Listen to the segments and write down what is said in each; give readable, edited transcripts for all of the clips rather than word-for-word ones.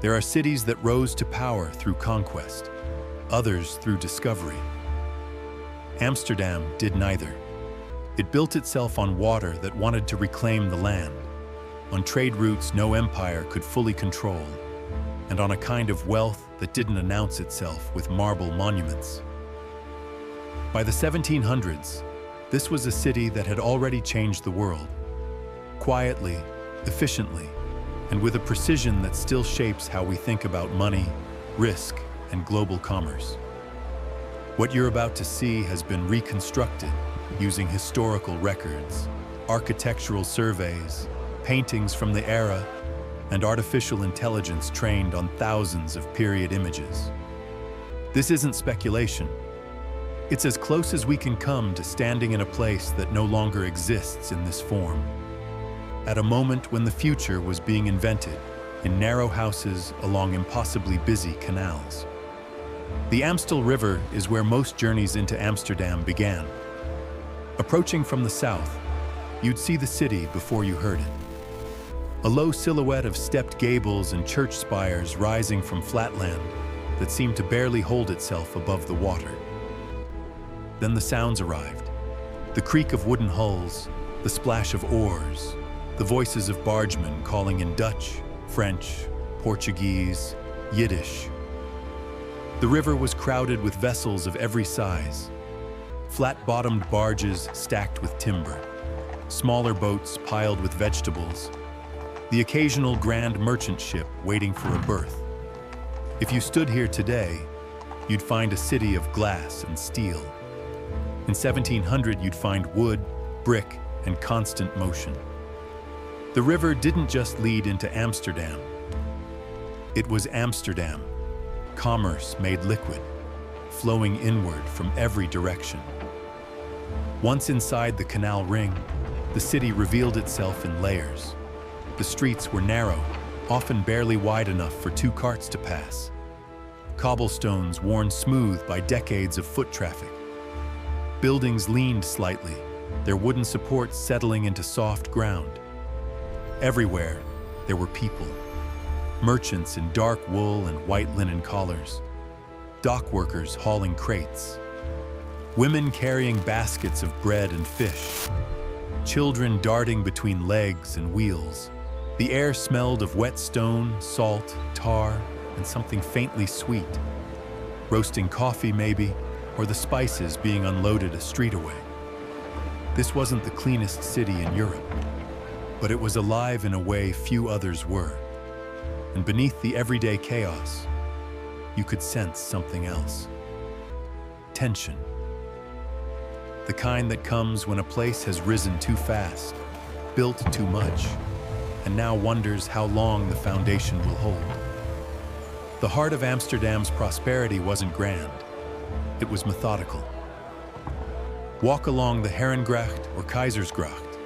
There are cities that rose to power through conquest, others through discovery. Amsterdam did neither. It built itself on water that wanted to reclaim the land, on trade routes no empire could fully control, and on a kind of wealth that didn't announce itself with marble monuments. By the 1700s, this was a city that had already changed the world, quietly, efficiently, and with a precision that still shapes how we think about money, risk, and global commerce. What you're about to see has been reconstructed using historical records, architectural surveys, paintings from the era, and artificial intelligence trained on thousands of period images. This isn't speculation. It's as close as we can come to standing in a place that no longer exists in this form. At a moment when the future was being invented in narrow houses along impossibly busy canals. The Amstel River is where most journeys into Amsterdam began. Approaching from the south, you'd see the city before you heard it. A low silhouette of stepped gables and church spires rising from flatland that seemed to barely hold itself above the water. Then the sounds arrived. The creak of wooden hulls, the splash of oars, the voices of bargemen calling in Dutch, French, Portuguese, Yiddish. The river was crowded with vessels of every size. Flat-bottomed barges stacked with timber, smaller boats piled with vegetables, the occasional grand merchant ship waiting for a berth. If you stood here today, you'd find a city of glass and steel. In 1700, you'd find wood, brick, and constant motion. The river didn't just lead into Amsterdam. It was Amsterdam, commerce made liquid, flowing inward from every direction. Once inside the canal ring, the city revealed itself in layers. The streets were narrow, often barely wide enough for two carts to pass. Cobblestones worn smooth by decades of foot traffic. Buildings leaned slightly, their wooden supports settling into soft ground. Everywhere, there were people. Merchants in dark wool and white linen collars. Dock workers hauling crates. Women carrying baskets of bread and fish. Children darting between legs and wheels. The air smelled of wet stone, salt, tar, and something faintly sweet. Roasting coffee, maybe, or the spices being unloaded a street away. This wasn't the cleanest city in Europe, but it was alive in a way few others were. And beneath the everyday chaos, you could sense something else. Tension. The kind that comes when a place has risen too fast, built too much, and now wonders how long the foundation will hold. The heart of Amsterdam's prosperity wasn't grand. It was methodical. Walk along the Herengracht or Keizersgracht,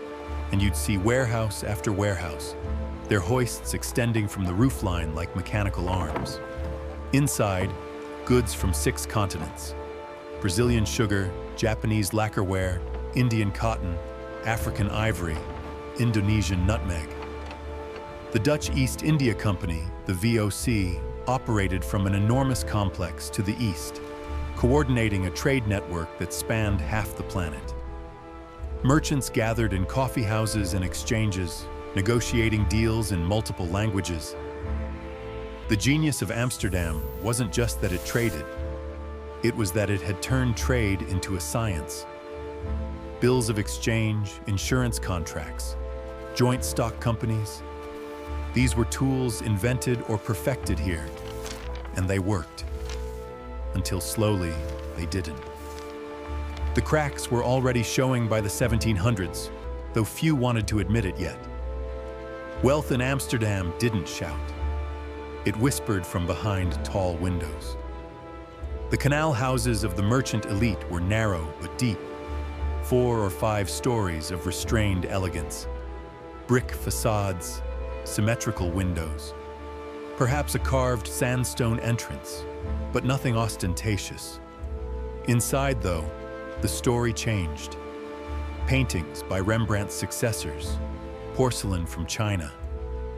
and you'd see warehouse after warehouse, their hoists extending from the roofline like mechanical arms. Inside, goods from 6 continents. Brazilian sugar, Japanese lacquerware, Indian cotton, African ivory, Indonesian nutmeg. The Dutch East India Company, the VOC, operated from an enormous complex to the east, coordinating a trade network that spanned half the planet. Merchants gathered in coffee houses and exchanges, negotiating deals in multiple languages. The genius of Amsterdam wasn't just that it traded. It was that it had turned trade into a science. Bills of exchange, insurance contracts, joint stock companies. These were tools invented or perfected here, and they worked. Until slowly, they didn't. The cracks were already showing by the 1700s, though few wanted to admit it yet. Wealth in Amsterdam didn't shout. It whispered from behind tall windows. The canal houses of the merchant elite were narrow but deep, 4 or 5 stories of restrained elegance. Brick facades, symmetrical windows, perhaps a carved sandstone entrance, but nothing ostentatious. Inside, though, the story changed. Paintings by Rembrandt's successors, porcelain from China,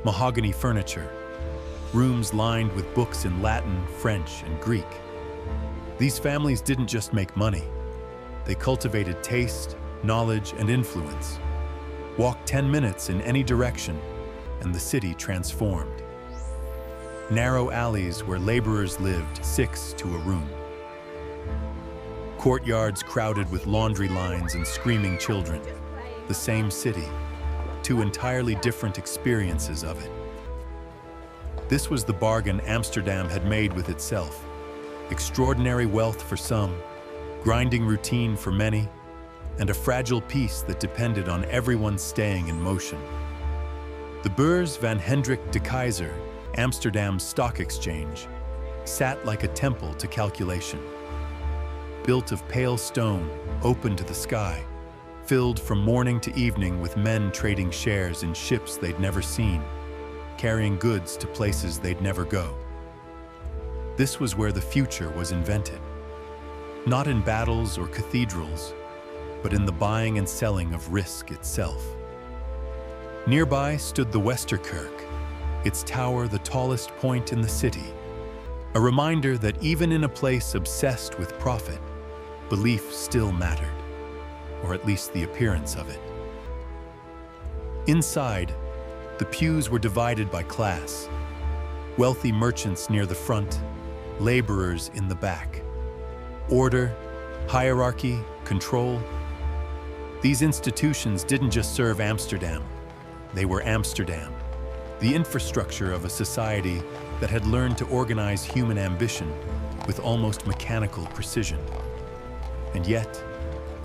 mahogany furniture, rooms lined with books in Latin, French, and Greek. These families didn't just make money. They cultivated taste, knowledge, and influence. Walk 10 minutes in any direction, and the city transformed. Narrow alleys where laborers lived 6 to a room. Courtyards crowded with laundry lines and screaming children. The same city, 2 entirely different experiences of it. This was the bargain Amsterdam had made with itself. Extraordinary wealth for some, grinding routine for many, and a fragile peace that depended on everyone staying in motion. The Beurs van Hendrik de Keyser, Amsterdam's stock exchange, sat like a temple to calculation. Built of pale stone, open to the sky, filled from morning to evening with men trading shares in ships they'd never seen, carrying goods to places they'd never go. This was where the future was invented. Not in battles or cathedrals, but in the buying and selling of risk itself. Nearby stood the Westerkerk, its tower the tallest point in the city, a reminder that even in a place obsessed with profit, belief still mattered, or at least the appearance of it. Inside, the pews were divided by class. Wealthy merchants near the front, laborers in the back. Order, hierarchy, control. These institutions didn't just serve Amsterdam. They were Amsterdam, the infrastructure of a society that had learned to organize human ambition with almost mechanical precision. And yet,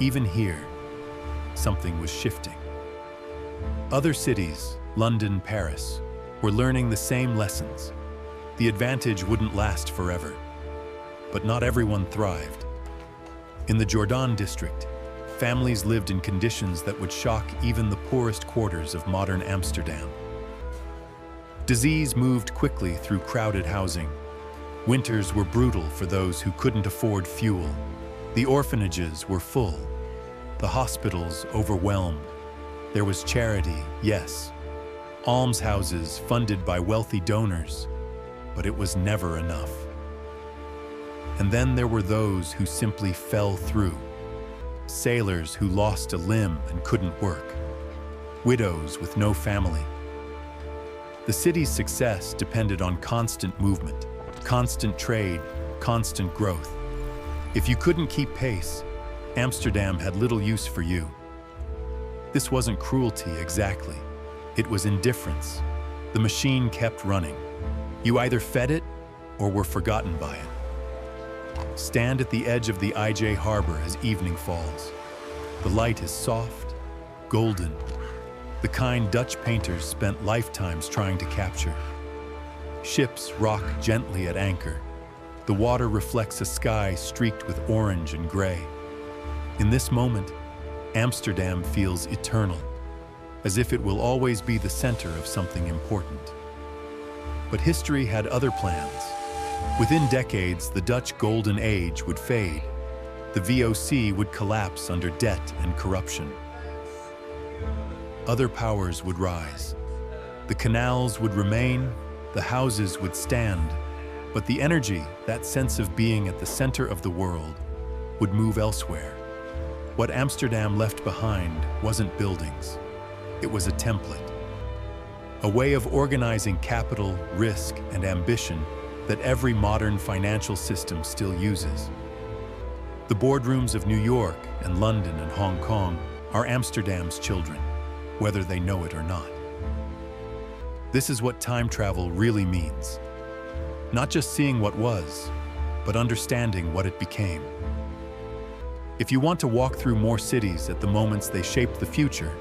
even here, something was shifting. Other cities, London, Paris, were learning the same lessons. The advantage wouldn't last forever, but not everyone thrived. In the Jordan district, families lived in conditions that would shock even the poorest quarters of modern Amsterdam. Disease moved quickly through crowded housing. Winters were brutal for those who couldn't afford fuel. The orphanages were full. The hospitals overwhelmed. There was charity, yes. Almshouses funded by wealthy donors, but it was never enough. And then there were those who simply fell through. Sailors who lost a limb and couldn't work. Widows with no family. The city's success depended on constant movement, constant trade, constant growth. If you couldn't keep pace, Amsterdam had little use for you. This wasn't cruelty exactly. It was indifference. The machine kept running. You either fed it or were forgotten by it. Stand at the edge of the IJ harbor as evening falls. The light is soft, golden, the kind Dutch painters spent lifetimes trying to capture. Ships rock gently at anchor. The water reflects a sky streaked with orange and gray. In this moment, Amsterdam feels eternal, as if it will always be the center of something important. But history had other plans. Within decades, the Dutch Golden Age would fade. The VOC would collapse under debt and corruption. Other powers would rise. The canals would remain, the houses would stand, but the energy, that sense of being at the center of the world, would move elsewhere. What Amsterdam left behind wasn't buildings. It was a template. A way of organizing capital, risk, and ambition that every modern financial system still uses. The boardrooms of New York and London and Hong Kong are Amsterdam's children, whether they know it or not. This is what time travel really means. Not just seeing what was, but understanding what it became. If you want to walk through more cities at the moments they shaped the future,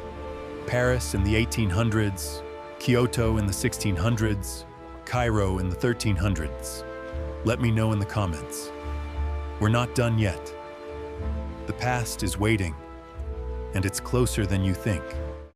Paris in the 1800s, Kyoto in the 1600s, Cairo in the 1300s, let me know in the comments. We're not done yet. The past is waiting, and it's closer than you think.